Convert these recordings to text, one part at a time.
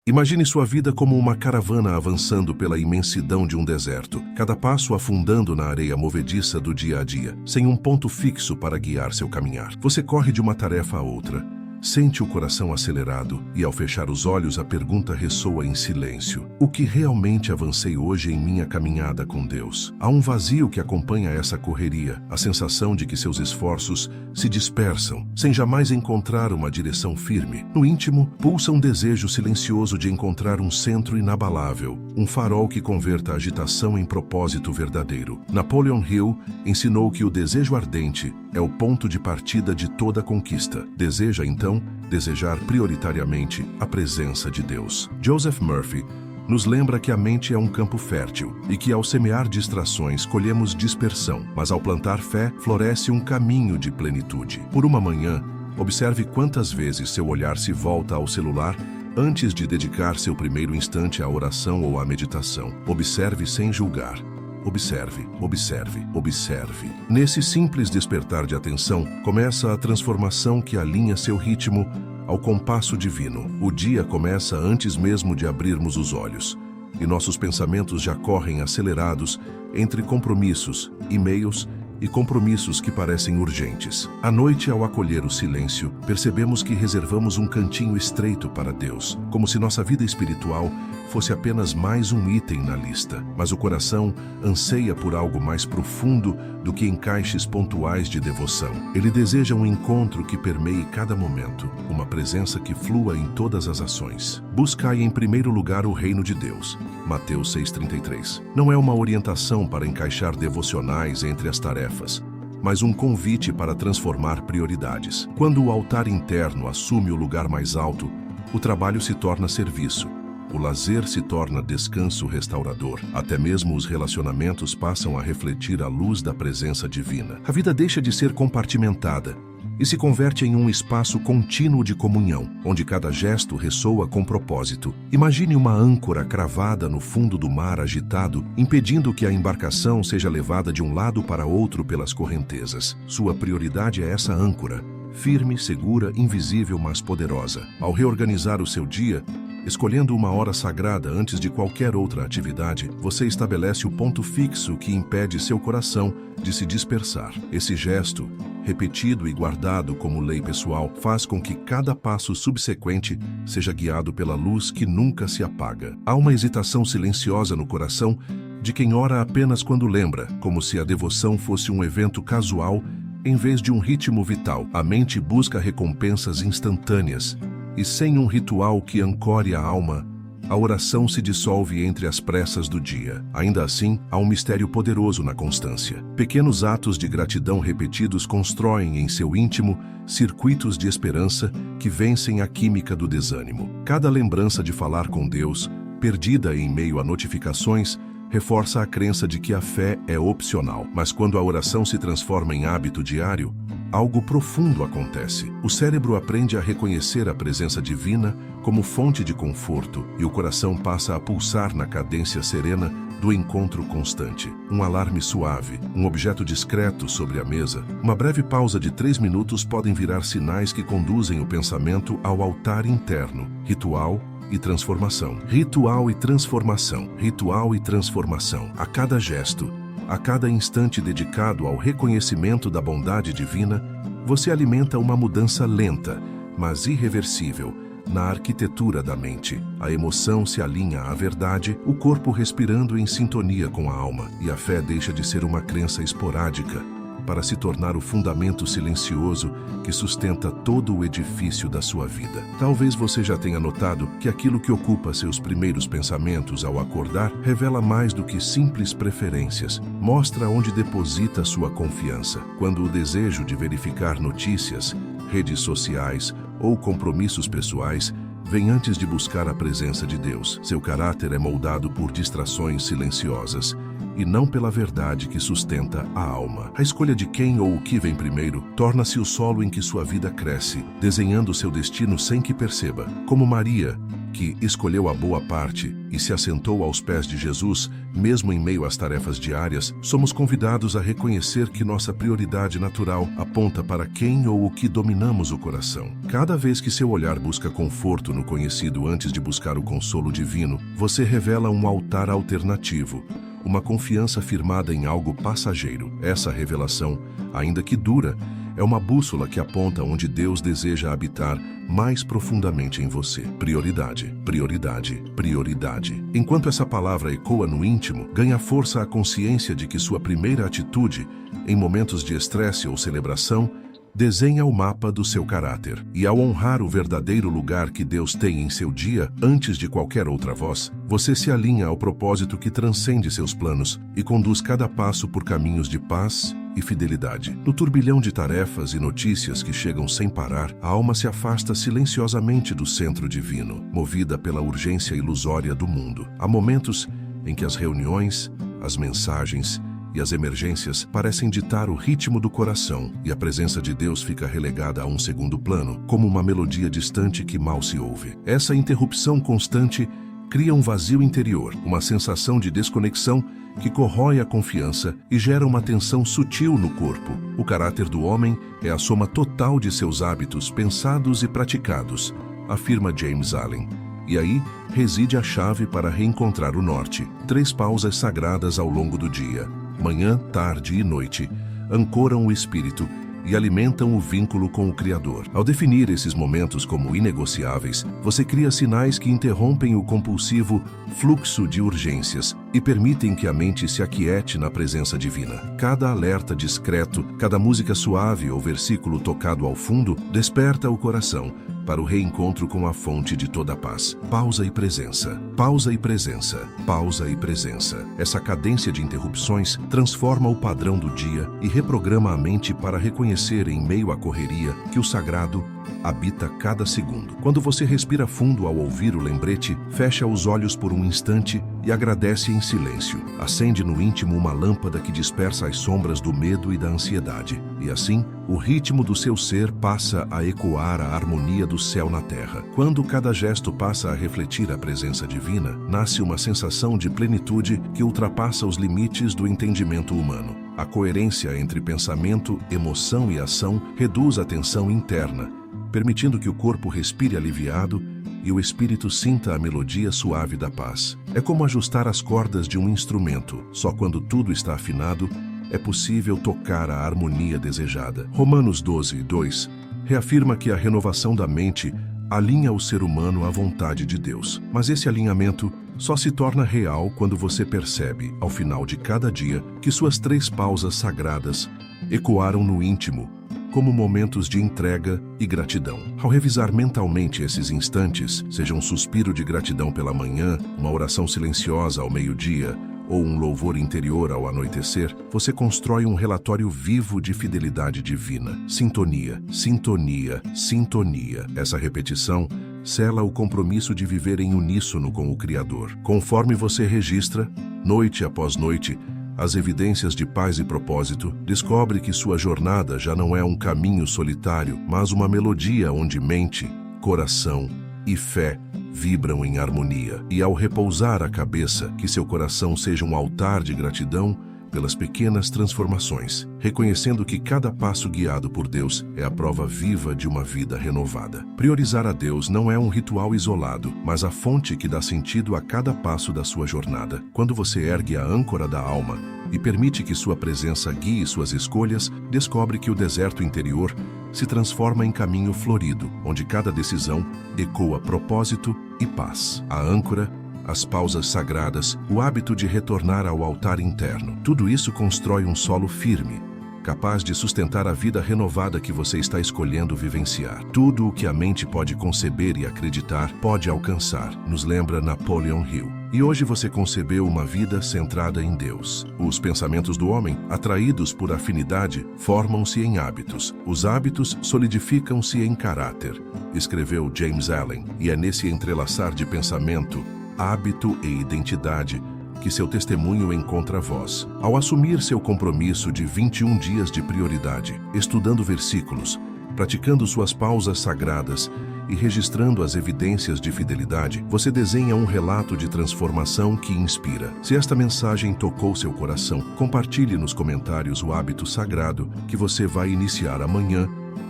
Imagine sua vida como uma caravana avançando pela imensidão de um deserto, cada passo afundando na areia movediça do dia a dia, sem um ponto fixo para guiar seu caminhar. Você corre de uma tarefa a outra, sente o coração acelerado e, ao fechar os olhos, a pergunta ressoa em silêncio. O que realmente avancei hoje em minha caminhada com Deus? Há um vazio que acompanha essa correria, a sensação de que seus esforços se dispersam, sem jamais encontrar uma direção firme. No íntimo, pulsa um desejo silencioso de encontrar um centro inabalável, um farol que converta a agitação em propósito verdadeiro. Napoleon Hill ensinou que o desejo ardente é o ponto de partida de toda conquista. Deseja, então, desejar prioritariamente a presença de Deus. Joseph Murphy nos lembra que a mente é um campo fértil e que, ao semear distrações, colhemos dispersão, mas ao plantar fé, floresce um caminho de plenitude. Por uma manhã, observe quantas vezes seu olhar se volta ao celular antes de dedicar seu primeiro instante à oração ou à meditação. Observe sem julgar. Observe, observe, observe. Nesse simples despertar de atenção, começa a transformação que alinha seu ritmo ao compasso divino. O dia começa antes mesmo de abrirmos os olhos, e nossos pensamentos já correm acelerados entre compromissos, e-mails e compromissos que parecem urgentes. À noite, ao acolher o silêncio, percebemos que reservamos um cantinho estreito para Deus, como se nossa vida espiritual fosse apenas mais um item na lista. Mas o coração anseia por algo mais profundo do que encaixes pontuais de devoção. Ele deseja um encontro que permeie cada momento, uma presença que flua em todas as ações. Buscai em primeiro lugar o reino de Deus. Mateus 6,33. Não é uma orientação para encaixar devocionais entre as tarefas, mas um convite para transformar prioridades. Quando o altar interno assume o lugar mais alto, o trabalho se torna serviço. O lazer se torna descanso restaurador. Até mesmo os relacionamentos passam a refletir a luz da presença divina. A vida deixa de ser compartimentada e se converte em um espaço contínuo de comunhão, onde cada gesto ressoa com propósito. Imagine uma âncora cravada no fundo do mar agitado, impedindo que a embarcação seja levada de um lado para outro pelas correntezas. Sua prioridade é essa âncora, firme, segura, invisível, mas poderosa. Ao reorganizar o seu dia, escolhendo uma hora sagrada antes de qualquer outra atividade, você estabelece o ponto fixo que impede seu coração de se dispersar. Esse gesto, repetido e guardado como lei pessoal, faz com que cada passo subsequente seja guiado pela luz que nunca se apaga. Há uma hesitação silenciosa no coração de quem ora apenas quando lembra, como se a devoção fosse um evento casual em vez de um ritmo vital. A mente busca recompensas instantâneas, e sem um ritual que ancore a alma, a oração se dissolve entre as pressas do dia. Ainda assim, há um mistério poderoso na constância. Pequenos atos de gratidão repetidos constroem em seu íntimo circuitos de esperança que vencem a química do desânimo. Cada lembrança de falar com Deus, perdida em meio a notificações, reforça a crença de que a fé é opcional. Mas quando a oração se transforma em hábito diário, algo profundo acontece. O cérebro aprende a reconhecer a presença divina como fonte de conforto e o coração passa a pulsar na cadência serena do encontro constante. Um alarme suave, um objeto discreto sobre a mesa, uma breve pausa de 3 minutos podem virar sinais que conduzem o pensamento ao altar interno. Ritual e transformação. Ritual e transformação. Ritual e transformação. A cada gesto, a cada instante dedicado ao reconhecimento da bondade divina, você alimenta uma mudança lenta, mas irreversível, na arquitetura da mente. A emoção se alinha à verdade, o corpo respirando em sintonia com a alma, e a fé deixa de ser uma crença esporádica para se tornar o fundamento silencioso que sustenta todo o edifício da sua vida. Talvez você já tenha notado que aquilo que ocupa seus primeiros pensamentos ao acordar revela mais do que simples preferências. Mostra onde deposita sua confiança. Quando o desejo de verificar notícias, redes sociais ou compromissos pessoais vem antes de buscar a presença de Deus. Seu caráter é moldado por distrações silenciosas e não pela verdade que sustenta a alma. A escolha de quem ou o que vem primeiro torna-se o solo em que sua vida cresce, desenhando seu destino sem que perceba. Como Maria, que escolheu a boa parte e se assentou aos pés de Jesus, mesmo em meio às tarefas diárias, somos convidados a reconhecer que nossa prioridade natural aponta para quem ou o que dominamos o coração. Cada vez que seu olhar busca conforto no conhecido antes de buscar o consolo divino, você revela um altar alternativo, uma confiança firmada em algo passageiro. Essa revelação, ainda que dura, é uma bússola que aponta onde Deus deseja habitar mais profundamente em você. Prioridade, prioridade, prioridade. Enquanto essa palavra ecoa no íntimo, ganha força a consciência de que sua primeira atitude, em momentos de estresse ou celebração, desenha o mapa do seu caráter. E ao honrar o verdadeiro lugar que Deus tem em seu dia, antes de qualquer outra voz, você se alinha ao propósito que transcende seus planos e conduz cada passo por caminhos de paz e fidelidade. No turbilhão de tarefas e notícias que chegam sem parar, a alma se afasta silenciosamente do centro divino, movida pela urgência ilusória do mundo. Há momentos em que as reuniões, as mensagens e as emergências parecem ditar o ritmo do coração, e a presença de Deus fica relegada a um segundo plano, como uma melodia distante que mal se ouve. Essa interrupção constante cria um vazio interior, uma sensação de desconexão que corrói a confiança e gera uma tensão sutil no corpo. O caráter do homem é a soma total de seus hábitos pensados e praticados, afirma James Allen. E aí reside a chave para reencontrar o norte. 3 pausas sagradas ao longo do dia, manhã, tarde e noite, ancoram o espírito e alimentam o vínculo com o Criador. Ao definir esses momentos como inegociáveis, você cria sinais que interrompem o compulsivo fluxo de urgências e permitem que a mente se aquiete na presença divina. Cada alerta discreto, cada música suave ou versículo tocado ao fundo desperta o coração para o reencontro com a fonte de toda a paz. Pausa e presença, pausa e presença, pausa e presença. Essa cadência de interrupções transforma o padrão do dia e reprograma a mente para reconhecer em meio à correria que o sagrado habita cada segundo. Quando você respira fundo ao ouvir o lembrete, fecha os olhos por um instante e agradece em silêncio. Acende no íntimo uma lâmpada que dispersa as sombras do medo e da ansiedade. E assim, o ritmo do seu ser passa a ecoar a harmonia do céu na terra. Quando cada gesto passa a refletir a presença divina, nasce uma sensação de plenitude que ultrapassa os limites do entendimento humano. A coerência entre pensamento, emoção e ação reduz a tensão interna, permitindo que o corpo respire aliviado e o espírito sinta a melodia suave da paz. É como ajustar as cordas de um instrumento. Só quando tudo está afinado é possível tocar a harmonia desejada. Romanos 12:2 reafirma que a renovação da mente alinha o ser humano à vontade de Deus. Mas esse alinhamento só se torna real quando você percebe, ao final de cada dia, que suas 3 pausas sagradas ecoaram no íntimo, como momentos de entrega e gratidão. Ao revisar mentalmente esses instantes, seja um suspiro de gratidão pela manhã, uma oração silenciosa ao meio-dia ou um louvor interior ao anoitecer, você constrói um relatório vivo de fidelidade divina. Sintonia, sintonia, sintonia. Essa repetição sela o compromisso de viver em uníssono com o Criador. Conforme você registra, noite após noite, as evidências de paz e propósito, descobre que sua jornada já não é um caminho solitário, mas uma melodia onde mente, coração e fé vibram em harmonia. E ao repousar a cabeça, que seu coração seja um altar de gratidão pelas pequenas transformações, reconhecendo que cada passo guiado por Deus é a prova viva de uma vida renovada. Priorizar a Deus não é um ritual isolado, mas a fonte que dá sentido a cada passo da sua jornada. Quando você ergue a âncora da alma e permite que sua presença guie suas escolhas, descobre que o deserto interior se transforma em caminho florido, onde cada decisão ecoa propósito e paz. A âncora, as pausas sagradas, o hábito de retornar ao altar interno. Tudo isso constrói um solo firme, capaz de sustentar a vida renovada que você está escolhendo vivenciar. Tudo o que a mente pode conceber e acreditar pode alcançar, nos lembra Napoleon Hill. E hoje você concebeu uma vida centrada em Deus. Os pensamentos do homem, atraídos por afinidade, formam-se em hábitos. Os hábitos solidificam-se em caráter, escreveu James Allen. E é nesse entrelaçar de pensamento, hábito e identidade que seu testemunho encontra voz. Ao assumir seu compromisso de 21 dias de prioridade, estudando versículos, Praticando suas pausas sagradas e registrando as evidências de fidelidade, você desenha um relato de transformação que inspira. Se esta mensagem tocou seu coração, compartilhe nos comentários o hábito sagrado que você vai iniciar amanhã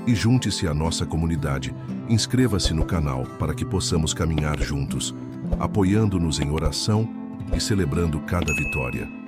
e junte-se à nossa comunidade. Inscreva-se no canal para que possamos caminhar juntos, apoiando-nos em oração e celebrando cada vitória.